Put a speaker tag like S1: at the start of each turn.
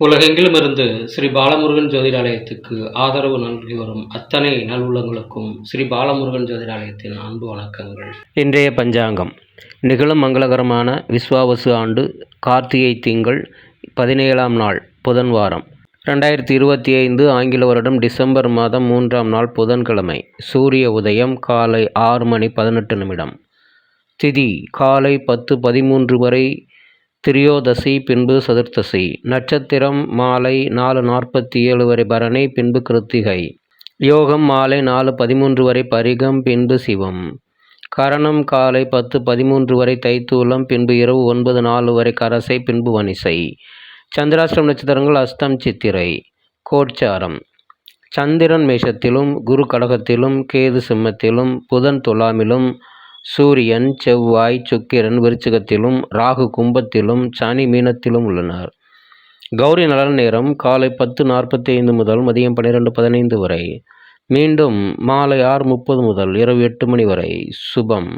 S1: உலகெங்கிலுமிருந்து ஸ்ரீ பாலமுருகன் ஜோதிடாலயத்துக்கு ஆதரவு நல்கி வரும் அத்தனை நல்வுள்ளங்களுக்கும் ஸ்ரீ பாலமுருகன் ஜோதிடாலயத்தின் அன்பு வணக்கங்கள். இன்றைய பஞ்சாங்கம் நிகழும் மங்களகரமான விஸ்வாவசு ஆண்டு கார்த்திகை திங்கள் 17ஆம் நாள் புதன்வாரம் 2025 ஆங்கில வருடம் டிசம்பர் மாதம் 3ஆம் நாள் புதன்கிழமை. சூரிய உதயம் காலை 6:18 திதி காலை 10:13 வரை திரியோதசி, பின்பு சதுர்த்தசி. நட்சத்திரம் மாலை 4:47 வரை பரணி, பின்பு கிருத்திகை. யோகம் மாலை 4:13 வரை பரிகம், பின்பு சிவம். கரணம் காலை 10:13 வரை தைத்தூலம், பின்பு இரவு 9:04 வரை கரசை, பின்பு வனிசை. சந்திராஷ்டிரம் நட்சத்திரங்கள் அஸ்தம் சித்திரை. கோட்சாரம் சந்திரன் மேஷத்திலும், குரு கடகத்திலும், கேது சிம்மத்திலும், புதன் துலாமிலும், சூரியன் செவ்வாய் சுக்கிரன் விருச்சிகத்திலும், ராகு கும்பத்திலும், சனி மீனத்திலும் உள்ளனர். கௌரி நலன் நேரம் காலை 10:45 முதல் மதியம் 12:15 வரை, மீண்டும் மாலை 6:30 முதல் இரவு 8 மணி வரை. சுபம்.